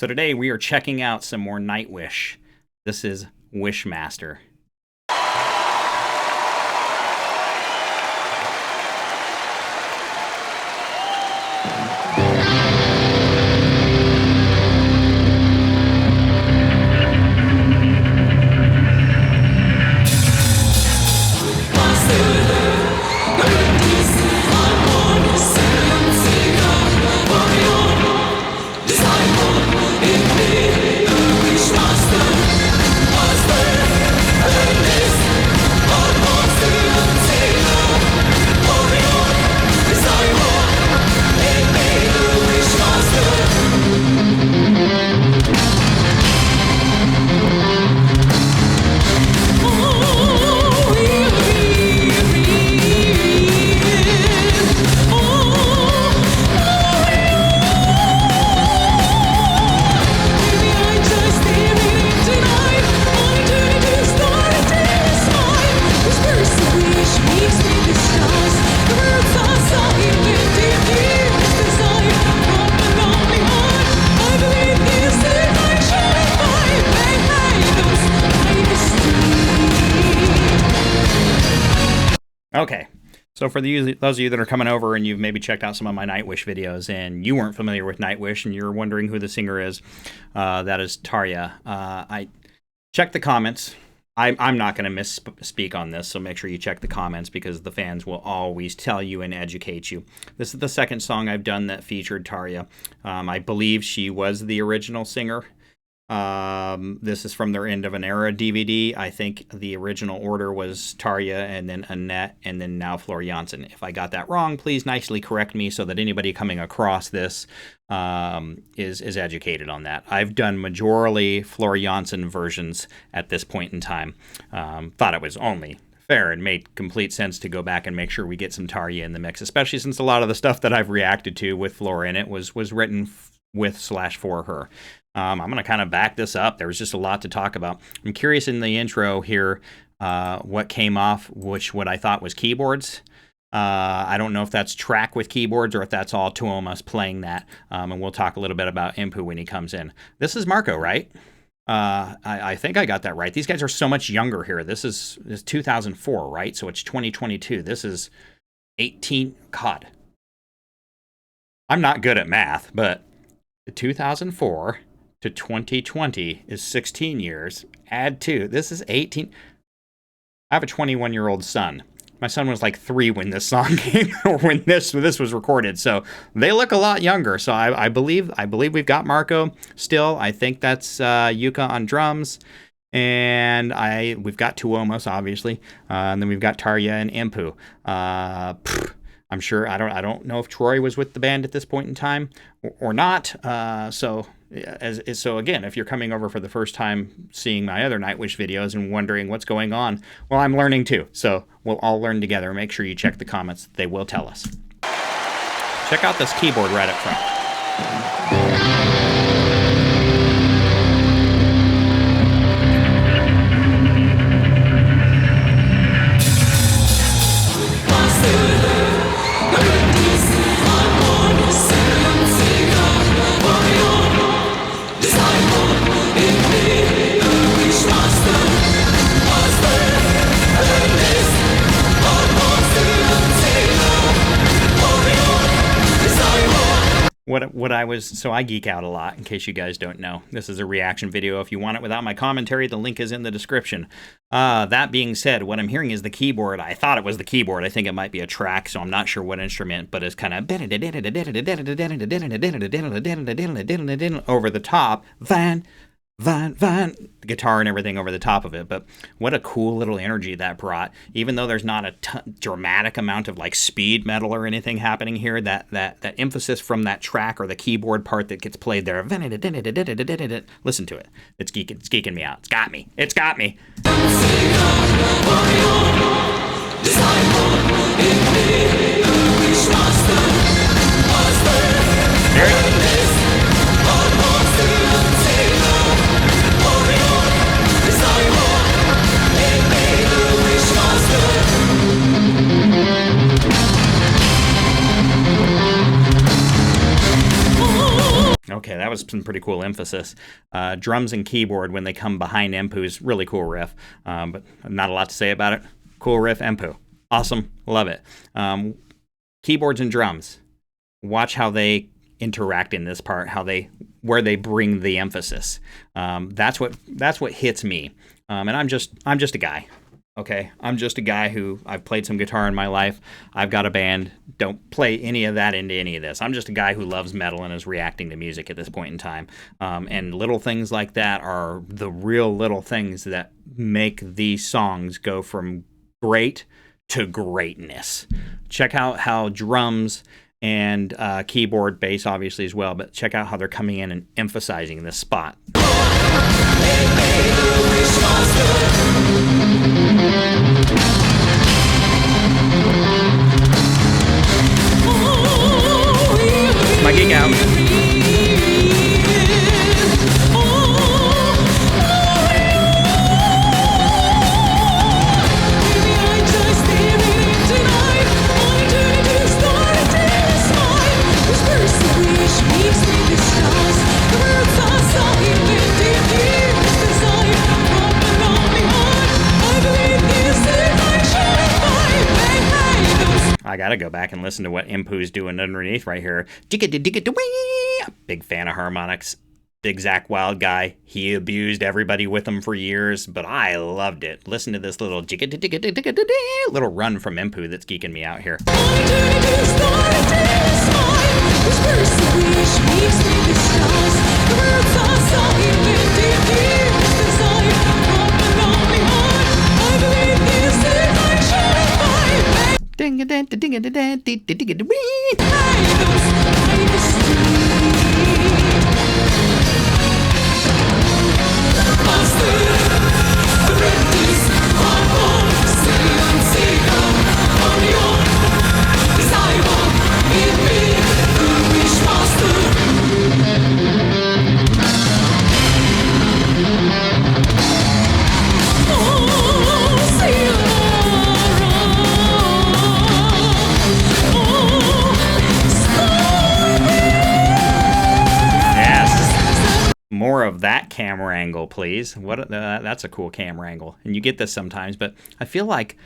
So today we are checking out some more Nightwish. This is Wishmaster. Okay, so for those of you that are coming over and you've maybe checked out some of my Nightwish videos and you weren't familiar with Nightwish and you're wondering who the singer is, that is Tarja. I checked the comments. I'm not going to misspeak on this, so make sure you check the comments because the fans will always tell you and educate you. This is the second song I've done that featured Tarja. I believe she was the original singer. This is from their End of an Era DVD. I think the original order was Tarja and then Annette and then now Floor Jansen. If I got that wrong, please nicely correct me so that anybody coming across this is educated on that. I've done majorly Floor Jansen versions at this point in time. Thought it was only fair and made complete sense to go back and make sure we get some Tarja in the mix, especially since a lot of the stuff that I've reacted to with Floor in it was written with/for her. I'm going to kind of back this up. There was just a lot to talk about. I'm curious in the intro here what came off, what I thought was keyboards. I don't know if that's track with keyboards or if that's all Tuomas playing that. And we'll talk a little bit about Impu when he comes in. This is Marco, right? I think I got that right. These guys are so much younger here. This is 2004, right? So it's 2022. This is 18. God. I'm not good at math, but 2004 to 2020 is 16 years. Add 2. This is 18. I have a 21-year-old son. My son was like 3 when this song came, or when this was recorded. So they look a lot younger. So I believe we've got Marco still. I think that's Yuka on drums, and we've got Tuomas obviously, and then we've got Tarja and Impu. I'm sure I don't know if Troy was with the band at this point in time or not. So again, if you're coming over for the first time seeing my other Nightwish videos and wondering what's going on, well, I'm learning too. So we'll all learn together. Make sure you check the comments. They will tell us. Check out this keyboard right up front. So I geek out a lot, in case you guys don't know. This is a reaction video. If you want it without my commentary, the link is in the description. That being said, what I'm hearing is the keyboard. I thought it was the keyboard. I think it might be a track, so I'm not sure what instrument, but it's kind of over the top. The guitar and everything over the top of it. But what a cool little energy that brought. Even though there's not a dramatic amount of like speed metal or anything happening here, that emphasis from that track or the keyboard part that gets played there. Listen to it. It's geeking me out. It's got me. Okay, that was some pretty cool emphasis. Drums and keyboard when they come behind Empu's really cool riff, but not a lot to say about it. Cool riff, Empu. Awesome, love it. Keyboards and drums. Watch how they interact in this part, where they bring the emphasis. That's what hits me. And I'm just a guy. Okay, I'm just a guy I've played some guitar in my life. I've got a band. Don't play any of that into any of this. I'm just a guy who loves metal and is reacting to music at this point in time. And little things like that are the real little things that make these songs go from great to greatness. Check out how drums and keyboard, bass obviously as well, but check out how they're coming in and emphasizing this spot. My geek out. I gotta go back and listen to what Empu's doing underneath right here. Big fan of harmonics. Big Zakk Wylde guy. He abused everybody with them for years, but I loved it. Listen to this little run from Empu that's geeking me out here. More of that camera angle, please. That's a cool camera angle, and you get this sometimes. But I feel like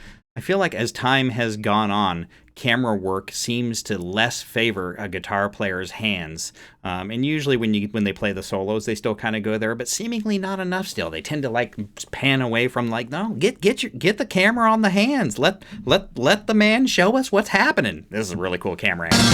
as time has gone on, camera work seems to less favor a guitar player's hands. And usually when they play the solos, they still kind of go there, but seemingly not enough. Still, they tend to like pan away from like, no, get the camera on the hands. Let the man show us what's happening. This is a really cool camera angle.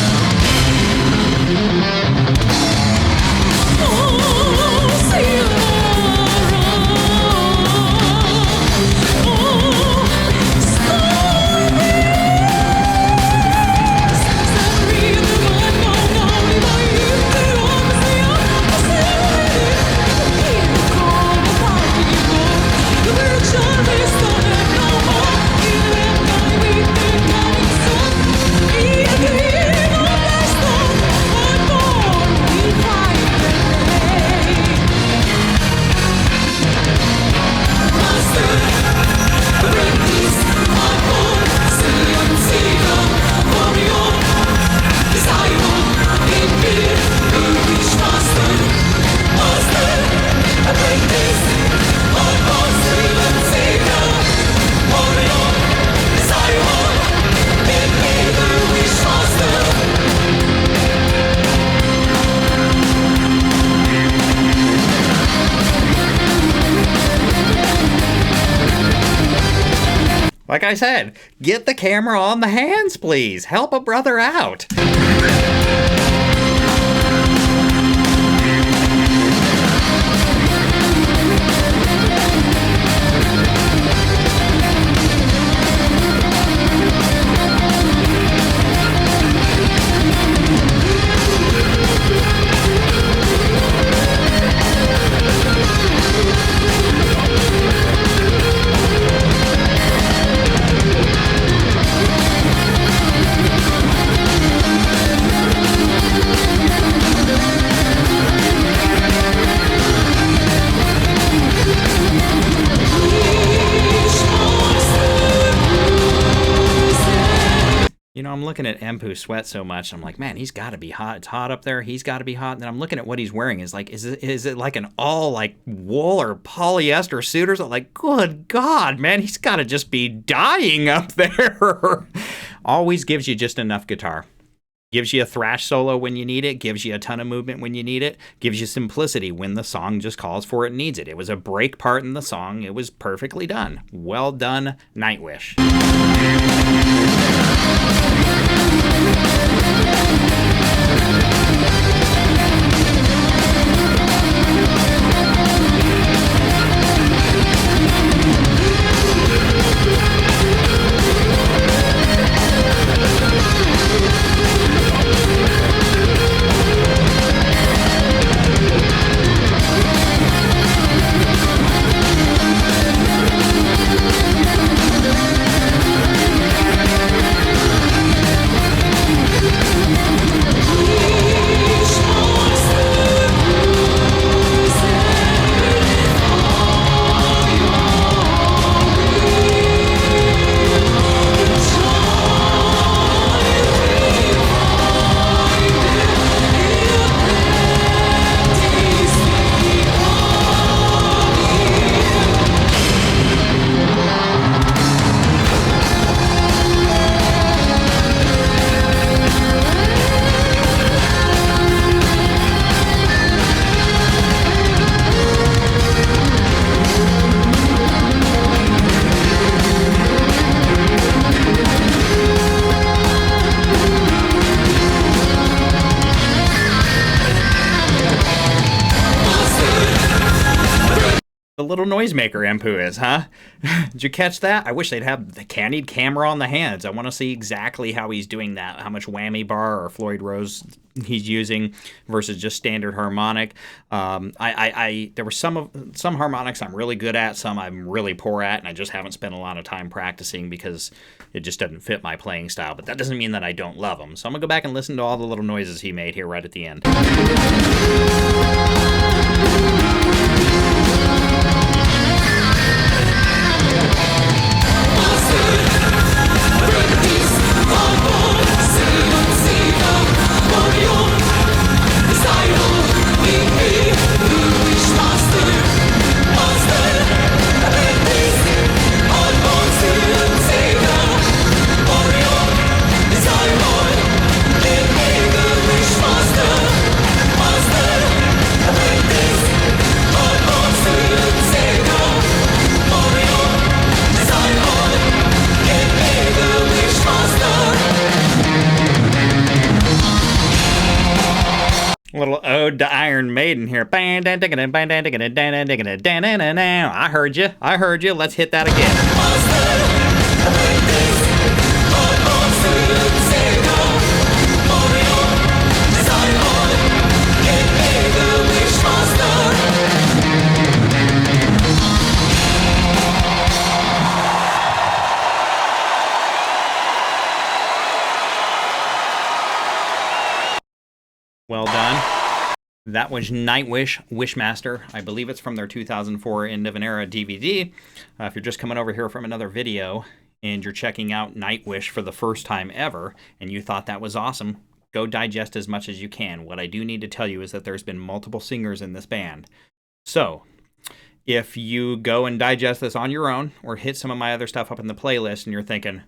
Like I said, get the camera on the hands, please. Help a brother out. I'm looking at Empu sweat so much. I'm like, man, he's got to be hot. It's hot up there. He's got to be hot. And then I'm looking at what he's wearing. Is it like an all like wool or polyester suit or something? Like, good God, man, he's got to just be dying up there. Always gives you just enough guitar. Gives you a thrash solo when you need it, gives you a ton of movement when you need it, gives you simplicity when the song just calls for it and needs it. It was a break part in the song. It was perfectly done. Well done, Nightwish. The little noisemaker Empu is, huh? Did you catch that? I wish they'd have the candied camera on the hands. I want to see exactly how he's doing that, how much whammy bar or Floyd Rose he's using versus just standard harmonic. There were some harmonics I'm really good at, some I'm really poor at, and I just haven't spent a lot of time practicing because it just doesn't fit my playing style. But that doesn't mean that I don't love them. So I'm gonna go back and listen to all the little noises he made here right at the end. Little ode to Iron Maiden here. I heard you. Let's hit that again. Well done. That was Nightwish, Wishmaster. I believe it's from their 2004 End of an Era DVD. If you're just coming over here from another video and you're checking out Nightwish for the first time ever and you thought that was awesome, go digest as much as you can. What I do need to tell you is that there's been multiple singers in this band. So if you go and digest this on your own or hit some of my other stuff up in the playlist and you're thinking,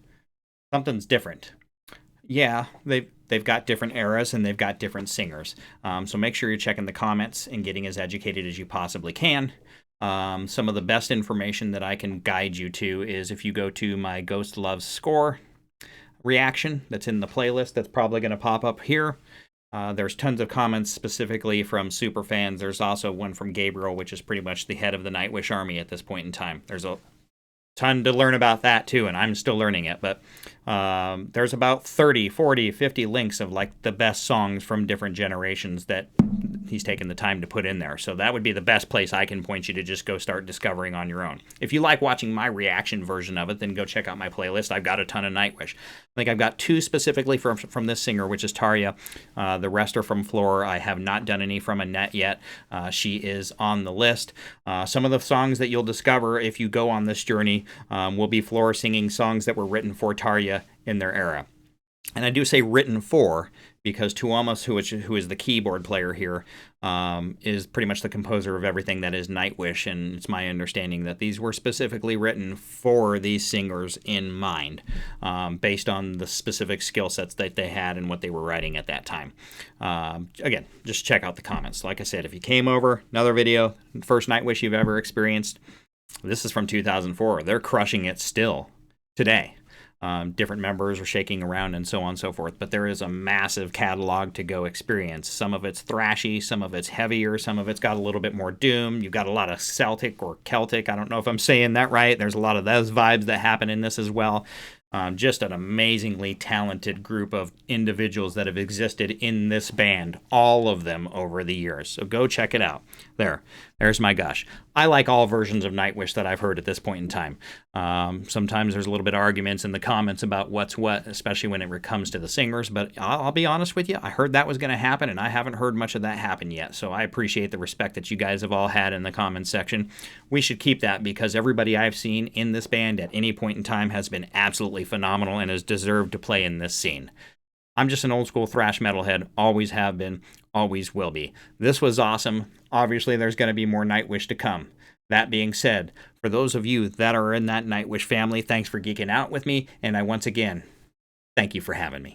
something's different. Yeah, they've got different eras and they've got different singers. So make sure you're checking the comments and getting as educated as you possibly can. Some of the best information that I can guide you to is if you go to my Ghost Loves score reaction that's in the playlist that's probably going to pop up here. There's tons of comments specifically from super fans. There's also one from Gabriel, which is pretty much the head of the Nightwish army at this point in time. There's a ton to learn about that too, and I'm still learning it, but there's about 30, 40, 50 links of like the best songs from different generations that he's taken the time to put in there. So that would be the best place I can point you to just go start discovering on your own. If you like watching my reaction version of it, then go check out my playlist. I've got a ton of Nightwish. I think I've got two specifically from this singer, which is Tarja. The rest are from Floor. I have not done any from Annette yet. She is on the list. Some of the songs that you'll discover if you go on this journey will be Floor singing songs that were written for Tarja in their era. And I do say written for because Tuomas, who is the keyboard player here, is pretty much the composer of everything that is Nightwish, and it's my understanding that these were specifically written for these singers in mind, based on the specific skill sets that they had and what they were writing at that time. Again, just check out the comments. Like I said, if you came over, another video, first Nightwish you've ever experienced, this is from 2004. They're crushing it still today. Different members are shaking around and so on and so forth, but there is a massive catalog to go experience. Some of it's thrashy, some of it's heavier, some of it's got a little bit more doom. You've got a lot of Celtic or Celtic. I don't know if I'm saying that right. There's a lot of those vibes that happen in this as well. Just an amazingly talented group of individuals that have existed in this band, all of them over the years. So go check it out. There's my gush. I like all versions of Nightwish that I've heard at this point in time. Sometimes there's a little bit of arguments in the comments about what's what, especially when it comes to the singers, but I'll be honest with you, I heard that was going to happen, and I haven't heard much of that happen yet, so I appreciate the respect that you guys have all had in the comments section. We should keep that because everybody I've seen in this band at any point in time has been absolutely phenomenal and has deserved to play in this scene. I'm just an old school thrash metalhead, always have been, always will be. This was awesome. Obviously, there's going to be more Nightwish to come. That being said, for those of you that are in that Nightwish family, thanks for geeking out with me, and I once again, thank you for having me.